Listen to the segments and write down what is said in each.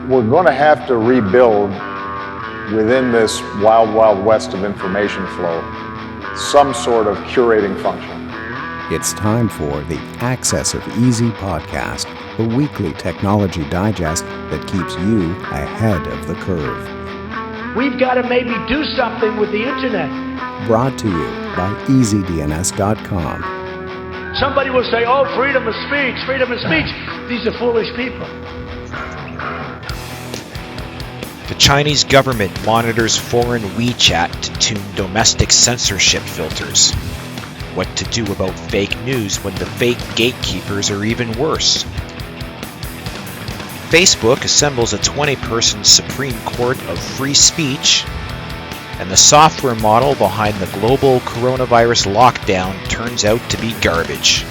we're going to have to rebuild within this wild, wild west of information flow some sort of curating function. It's time for the Access of Easy podcast, the weekly technology digest that keeps you ahead of the curve. We've got to maybe do something with the internet. Brought to you by EasyDNS.com. Somebody will say, oh, freedom of speech, freedom of speech. These are foolish people. The Chinese government monitors foreign WeChat to tune domestic censorship filters. What to do about fake news when the fake gatekeepers are even worse. Facebook assembles a 20-person Supreme Court of free speech, and the software model behind the global coronavirus lockdown turns out to be garbage.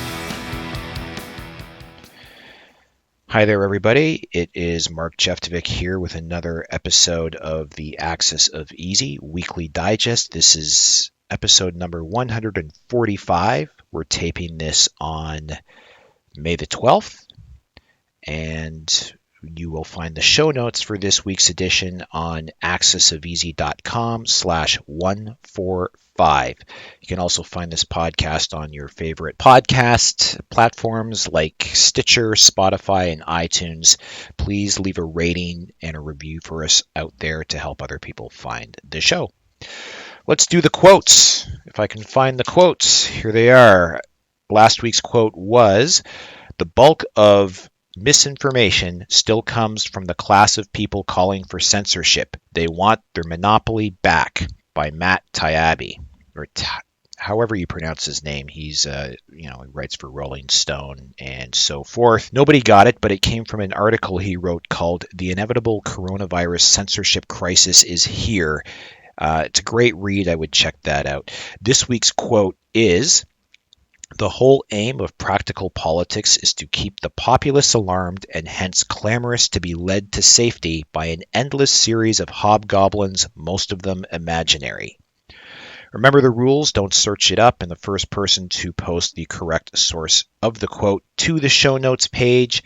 Hi there, everybody. It is Mark Jeftovic here with another episode of the Axis of Easy Weekly Digest. This is episode number 145. We're taping this on May the 12th, and you will find the show notes for this week's edition on accessofeasy.com/145. You can also find this podcast on your favorite podcast platforms like Stitcher, Spotify, and iTunes. Please leave a rating and a review for us out there to help other people find the show. Let's do the quotes. If I can find the quotes, here they are. Last week's quote was, "The bulk of misinformation still comes from the class of people calling for censorship. They want their monopoly back," by Matt Taibbi, or however you pronounce his name. He's, he writes for Rolling Stone and so forth. Nobody got it, but it came from an article he wrote called "The Inevitable Coronavirus Censorship Crisis is Here." It's a great read. I would check that out. This week's quote is, "The whole aim of practical politics is to keep the populace alarmed and hence clamorous to be led to safety by an endless series of hobgoblins, most of them imaginary. Remember the rules, don't search it up, and the first person to post the correct source of the quote to the show notes page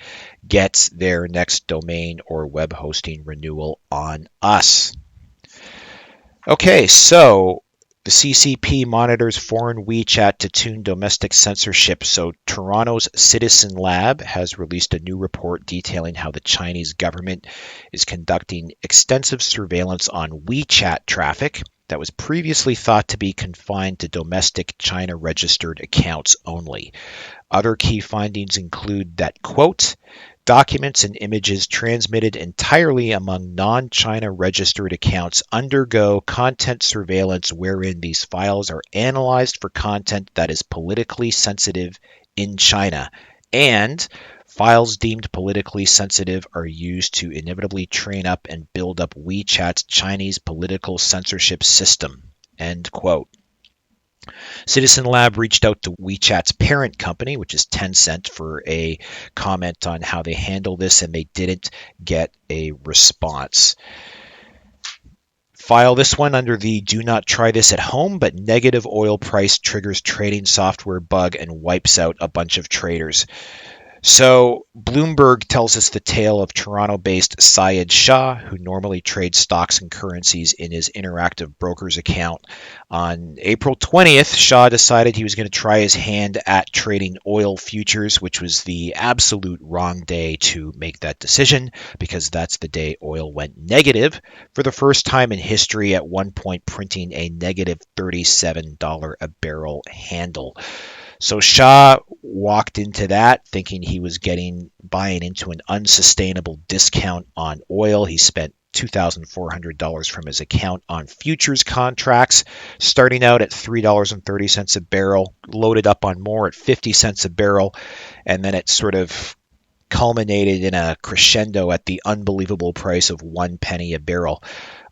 gets their next domain or web hosting renewal on us." Okay, so the CCP monitors foreign WeChat to tune domestic censorship. So Toronto's Citizen Lab has released a new report detailing how the Chinese government is conducting extensive surveillance on WeChat traffic that was previously thought to be confined to domestic China-registered accounts only. Other key findings include that, quote, "Documents and images transmitted entirely among non-China registered accounts undergo content surveillance wherein these files are analyzed for content that is politically sensitive in China, and files deemed politically sensitive are used to inevitably train up and build up WeChat's Chinese political censorship system," end quote. Citizen Lab reached out to WeChat's parent company, which is Tencent, for a comment on how they handle this, and they didn't get a response. File this one under the "do not try this at home, but negative oil price triggers trading software bug and wipes out a bunch of traders." So Bloomberg tells us the tale of Toronto-based Syed Shah, who normally trades stocks and currencies in his Interactive Brokers account. On April 20th, Shah decided he was going to try his hand at trading oil futures, which was the absolute wrong day to make that decision, because that's the day oil went negative for the first time in history, at one point printing a negative $37 a barrel handle. So Shah walked into that thinking he was buying into an unsustainable discount on oil. He spent $2,400 from his account on futures contracts, starting out at $3.30 a barrel, loaded up on more at 50 cents a barrel, and then it sort of culminated in a crescendo at the unbelievable price of 1 penny a barrel.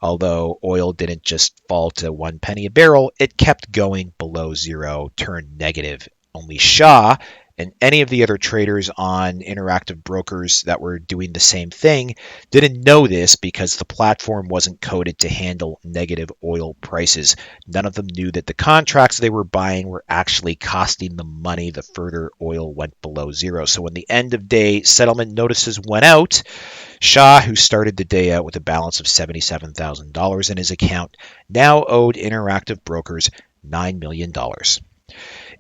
Although oil didn't just fall to 1 penny a barrel, it kept going below zero, turned negative. Only Shah And any of the other traders on Interactive Brokers that were doing the same thing didn't know this because the platform wasn't coded to handle negative oil prices. None of them knew that the contracts they were buying were actually costing them money the further oil went below zero. So when the end of day settlement notices went out, Shah, who started the day out with a balance of $77,000 in his account, now owed Interactive Brokers $9 million.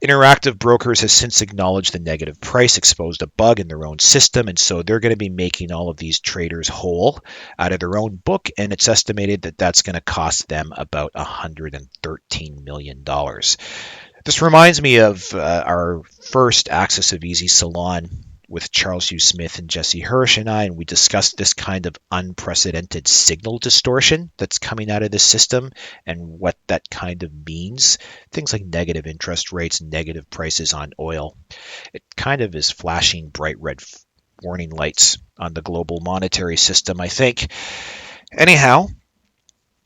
Interactive Brokers has since acknowledged the negative price exposed a bug in their own system, and so they're going to be making all of these traders whole out of their own book, and it's estimated that that's going to cost them about $113 million. This reminds me of our first Axis of Easy Salon with Charles Hugh Smith and Jesse Hirsh and I, and we discussed this kind of unprecedented signal distortion that's coming out of the system and what that kind of means. Things like negative interest rates, negative prices on oil. It kind of is flashing bright red warning lights on the global monetary system, I think. Anyhow,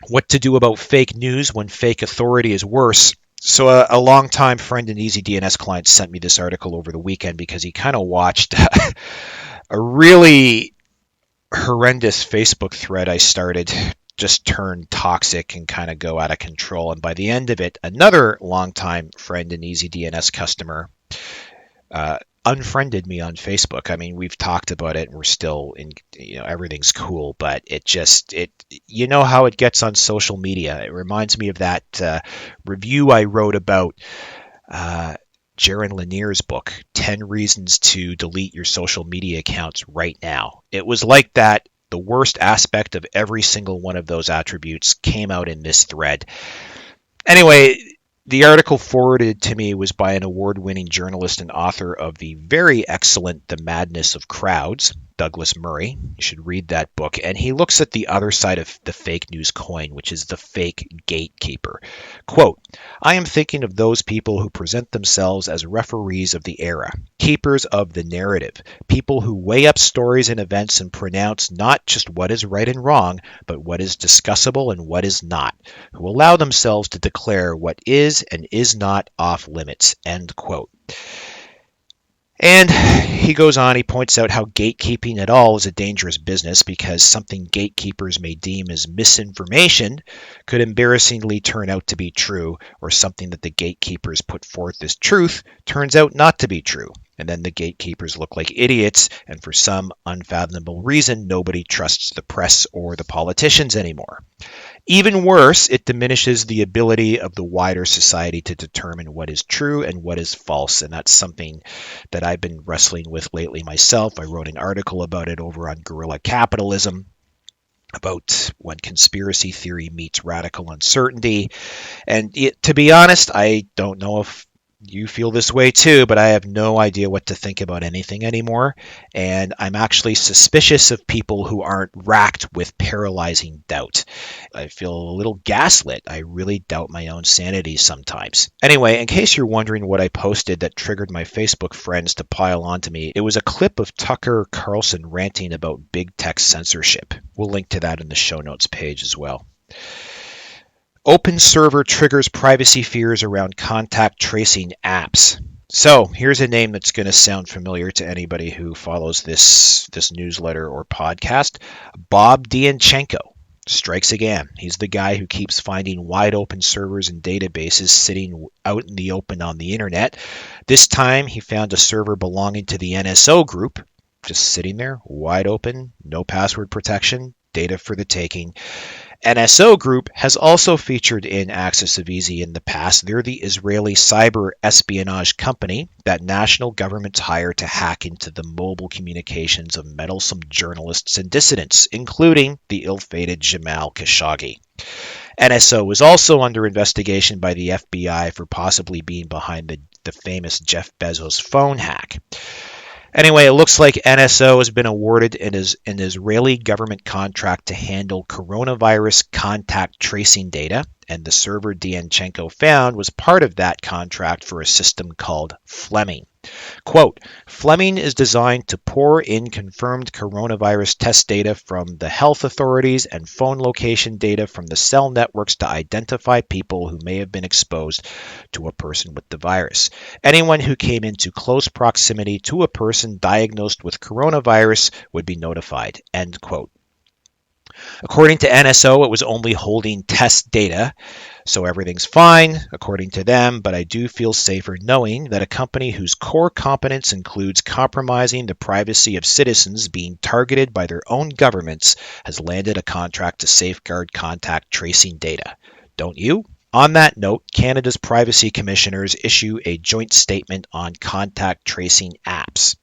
what to do about fake news when fake authority is worse? So a longtime friend and Easy DNS client sent me this article over the weekend because he kind of watched a really horrendous Facebook thread I started just turn toxic and kind of go out of control. And by the end of it, another longtime friend and Easy DNS customer unfriended me on Facebook. I mean, we've talked about it and we're still in, everything's cool, but you know how it gets on social media. It reminds me of that review I wrote about Jaron Lanier's book, 10 Reasons to Delete Your Social Media Accounts Right Now. It was like that. The worst aspect of every single one of those attributes came out in this thread. Anyway, the article forwarded to me was by an award-winning journalist and author of the very excellent The Madness of Crowds, Douglas Murray. You should read that book. And he looks at the other side of the fake news coin, which is the fake gatekeeper. Quote, I am thinking of those people who present themselves as referees of the era, keepers of the narrative, people who weigh up stories and events and pronounce not just what is right and wrong, but what is discussable and what is not, who allow themselves to declare what is and is not off limits, end quote. And he goes on, he points out how gatekeeping at all is a dangerous business because something gatekeepers may deem as misinformation could embarrassingly turn out to be true, or something that the gatekeepers put forth as truth turns out not to be true. And then the gatekeepers look like idiots, and for some unfathomable reason, nobody trusts the press or the politicians anymore. Even worse, it diminishes the ability of the wider society to determine what is true and what is false, and that's something that I've been wrestling with lately myself. I wrote an article about it over on Guerrilla Capitalism, about when conspiracy theory meets radical uncertainty. And to be honest, I don't know if you feel this way too, but I have no idea what to think about anything anymore. And I'm actually suspicious of people who aren't racked with paralyzing doubt. I feel a little gaslit. I really doubt my own sanity sometimes. Anyway, in case you're wondering what I posted that triggered my Facebook friends to pile onto me, it was a clip of Tucker Carlson ranting about big tech censorship. We'll link to that in the show notes page as well. Open server triggers privacy fears around contact tracing apps. So here's a name that's going to sound familiar to anybody who follows this newsletter or podcast. Bob Dianchenko strikes again. He's the guy who keeps finding wide open servers and databases sitting out in the open on the internet. This time he found a server belonging to the NSO group, just sitting there, wide open, no password protection, data for the taking. NSO Group has also featured in Axis of Easy in the past. They're the Israeli cyber espionage company that national governments hire to hack into the mobile communications of meddlesome journalists and dissidents, including the ill-fated Jamal Khashoggi. NSO is also under investigation by the FBI for possibly being behind the famous Jeff Bezos phone hack. Anyway, it looks like NSO has been awarded an Israeli government contract to handle coronavirus contact tracing data, and the server Dianchenko found was part of that contract for a system called Fleming. Quote, Fleming is designed to pour in confirmed coronavirus test data from the health authorities and phone location data from the cell networks to identify people who may have been exposed to a person with the virus. Anyone who came into close proximity to a person diagnosed with coronavirus would be notified. End quote. According to NSO, it was only holding test data, so everything's fine, according to them, but I do feel safer knowing that a company whose core competence includes compromising the privacy of citizens being targeted by their own governments has landed a contract to safeguard contact tracing data. Don't you? On that note, Canada's privacy commissioners issue a joint statement on contact tracing apps.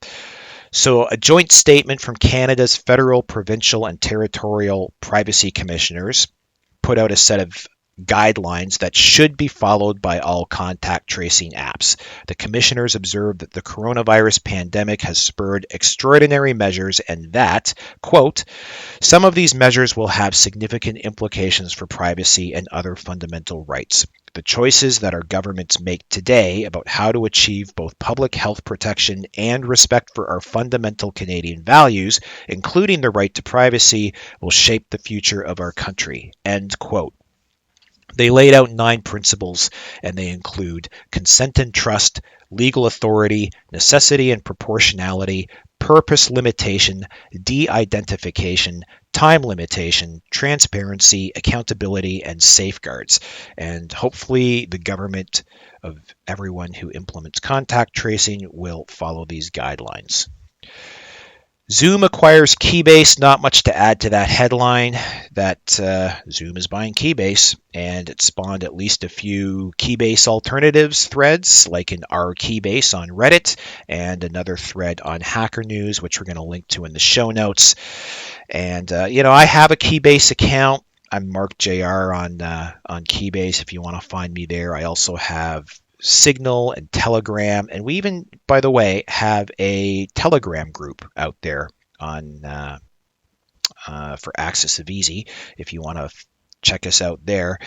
So a joint statement from Canada's federal, provincial, and territorial privacy commissioners put out a set of guidelines that should be followed by all contact tracing apps. The commissioners observed that the coronavirus pandemic has spurred extraordinary measures and that, quote, some of these measures will have significant implications for privacy and other fundamental rights. The choices that our governments make today about how to achieve both public health protection and respect for our fundamental Canadian values, including the right to privacy, will shape the future of our country. End quote. They laid out 9 principles, and they include consent and trust, legal authority, necessity and proportionality, purpose limitation, de-identification, time limitation, transparency, accountability, and safeguards. And hopefully the government of everyone who implements contact tracing will follow these guidelines. Zoom acquires Keybase. Not much to add to that headline. That Zoom is buying Keybase, and it spawned at least a few Keybase alternatives threads, like an R Keybase on Reddit, and another thread on Hacker News, which we're going to link to in the show notes. And I have a Keybase account. I'm Mark JR on Keybase. If you want to find me there, I also have Signal and Telegram, and we even, by the way, have a Telegram group out there on for Axis of Easy. If you want to check us out there,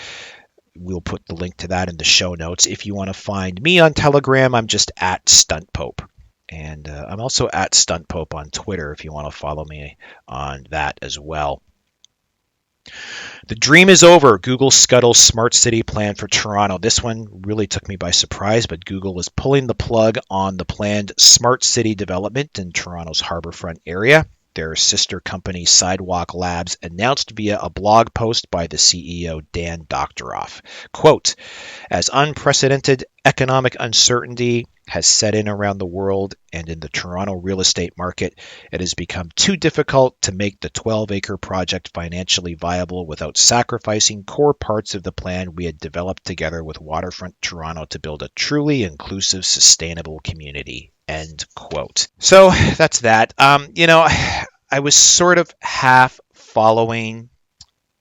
we'll put the link to that in the show notes. If you want to find me on Telegram, I'm just at StuntPope, and I'm also at StuntPope on Twitter if you want to follow me on that as well. The dream is over. Google scuttles smart city plan for Toronto. This one really took me by surprise, but Google is pulling the plug on the planned smart city development in Toronto's harbourfront area. Their sister company, Sidewalk Labs, announced via a blog post by the CEO, Dan Doctoroff. Quote, as unprecedented economic uncertainty has set in around the world and in the Toronto real estate market, it has become too difficult to make the 12-acre project financially viable without sacrificing core parts of the plan we had developed together with Waterfront Toronto to build a truly inclusive, sustainable community. End quote. So that's that. I was sort of half following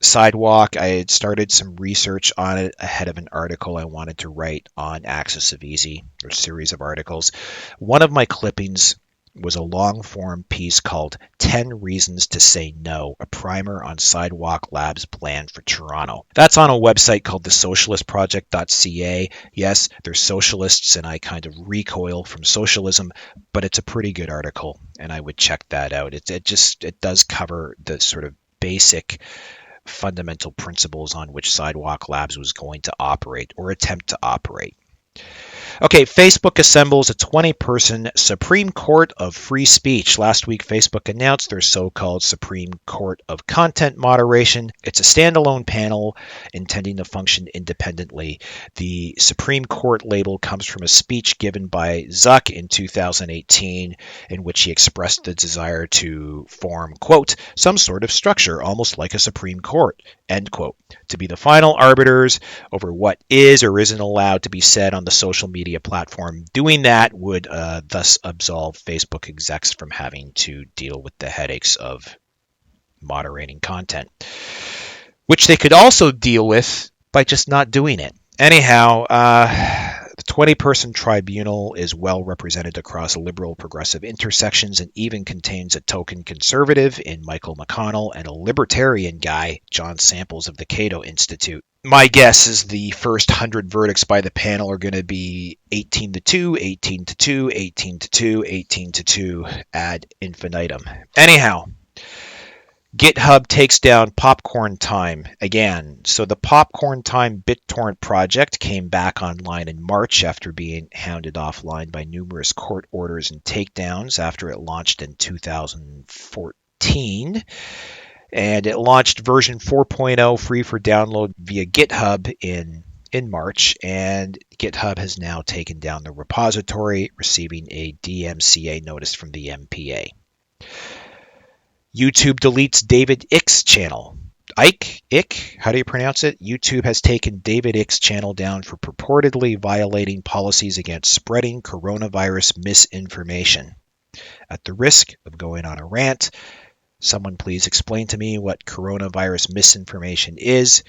Sidewalk. I had started some research on it ahead of an article I wanted to write on Axis of Easy, or a series of articles. One of my clippings was a long-form piece called 10 Reasons to Say No, a primer on Sidewalk Labs' plan for Toronto. That's on a website called thesocialistproject.ca. Yes, they're socialists, and I kind of recoil from socialism, but it's a pretty good article, and I would check that out. It does cover the sort of basic fundamental principles on which Sidewalk Labs was going to operate or attempt to operate. Okay, Facebook assembles a 20-person Supreme Court of Free Speech. Last week, Facebook announced their so-called Supreme Court of Content Moderation. It's a standalone panel intending to function independently. The Supreme Court label comes from a speech given by Zuck in 2018, in which he expressed the desire to form, quote, some sort of structure, almost like a Supreme Court, end quote, to be the final arbiters over what is or isn't allowed to be said on the social media platform. Doing that would thus absolve Facebook execs from having to deal with the headaches of moderating content, which they could also deal with by just not doing it. Anyhow, the 20-person tribunal is well represented across liberal progressive intersections and even contains a token conservative in Michael McConnell and a libertarian guy, John Samples of the Cato Institute. My guess is the first 100 verdicts by the panel are going to be 18-2, 18-2, 18-2, 18-2 ad infinitum. Anyhow, GitHub takes down Popcorn Time again. So the Popcorn Time BitTorrent project came back online in March after being hounded offline by numerous court orders and takedowns after it launched in 2014. And it launched version 4.0 free for download via GitHub in March, and GitHub has now taken down the repository, receiving a DMCA notice from the MPA. YouTube deletes David Ickes' channel. Ick? How do you pronounce it? YouTube has taken David Ickes' channel down for purportedly violating policies against spreading coronavirus misinformation. At the risk of going on a rant, someone please explain to me what coronavirus misinformation is.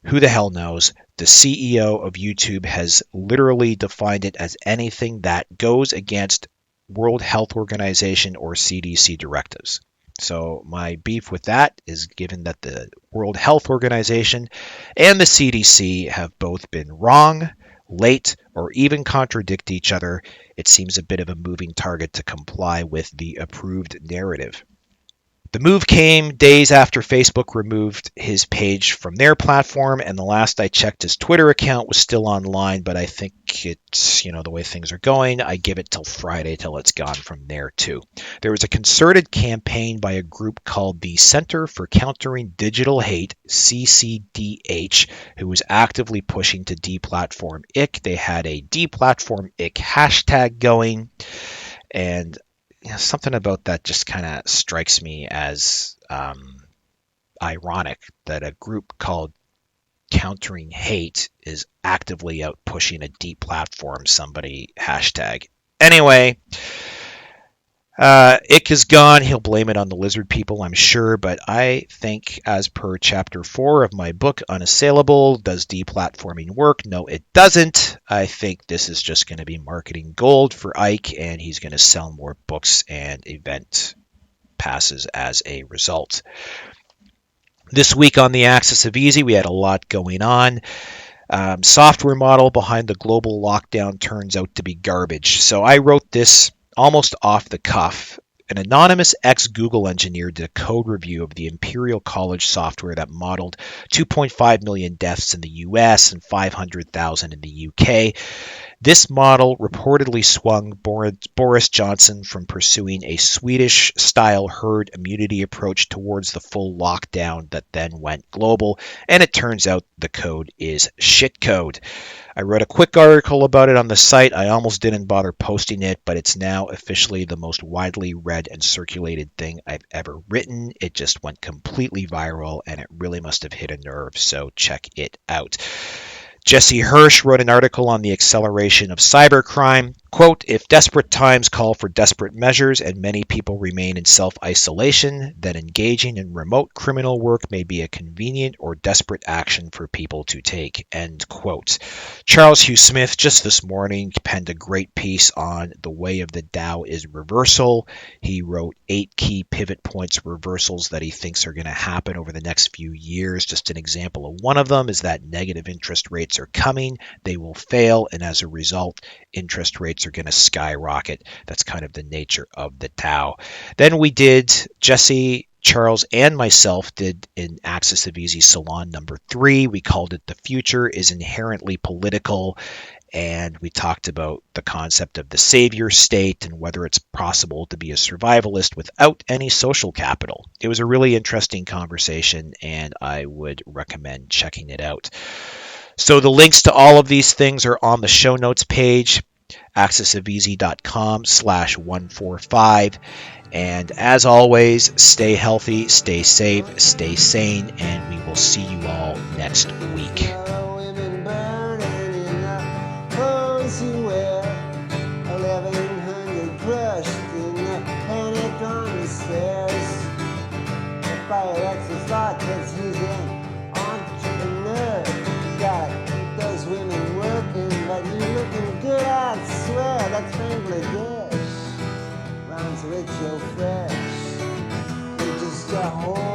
Who the hell knows? The CEO of YouTube has literally defined it as anything that goes against World Health Organization or CDC directives. So my beef with that is, given that the World Health Organization and the CDC have both been wrong, late, or even contradict each other, it seems a bit of a moving target to comply with the approved narrative. The move came days after Facebook removed his page from their platform, and the last I checked, his Twitter account was still online, but I think it's, the way things are going, I give it till Friday till it's gone from there too. There was a concerted campaign by a group called the Center for Countering Digital Hate, CCDH, who was actively pushing to deplatform Ick. They had a deplatform Ick hashtag going, and something about that just kind of strikes me as ironic that a group called Countering Hate is actively out pushing a deplatform somebody hashtag. Anyway, Ick is gone. He'll blame it on the lizard people, I'm sure, but I think, as per chapter 4 of my book, Unassailable, does deplatforming work? No, it doesn't. I think this is just going to be marketing gold for Ike, and he's going to sell more books and event passes as a result. This week on the Axis of Easy, we had a lot going on. Software model behind the global lockdown turns out to be garbage. So I wrote this almost off the cuff. An anonymous ex-Google engineer did a code review of the Imperial College software that modeled 2.5 million deaths in the US and 500,000 in the UK. This model reportedly swung Boris Johnson from pursuing a Swedish-style herd immunity approach towards the full lockdown that then went global, and it turns out the code is shit code. I wrote a quick article about it on the site. I almost didn't bother posting it, but it's now officially the most widely read and circulated thing I've ever written. It just went completely viral, and it really must have hit a nerve, so check it out. Jesse Hirsh wrote an article on the acceleration of cybercrime. Quote, if desperate times call for desperate measures and many people remain in self-isolation, then engaging in remote criminal work may be a convenient or desperate action for people to take, end quote. Charles Hugh Smith just this morning penned a great piece on the way of the Dow is reversal. He wrote 8 key pivot points reversals that he thinks are going to happen over the next few years. Just an example of one of them is that negative interest rates are coming, they will fail, and as a result, interest rates are going to skyrocket. That's kind of the nature of the Tao. Then we did, Jesse, Charles, and myself did an Axis of Easy Salon number 3. We called it The Future is Inherently Political, and we talked about the concept of the savior state and whether it's possible to be a survivalist without any social capital. It was a really interesting conversation, and I would recommend checking it out. So the links to all of these things are on the show notes page, axisofeasy.com/145. And as always, stay healthy, stay safe, stay sane, and we will see you all next week. Entrepreneur, gotta keep those women working, but you looking good. at home.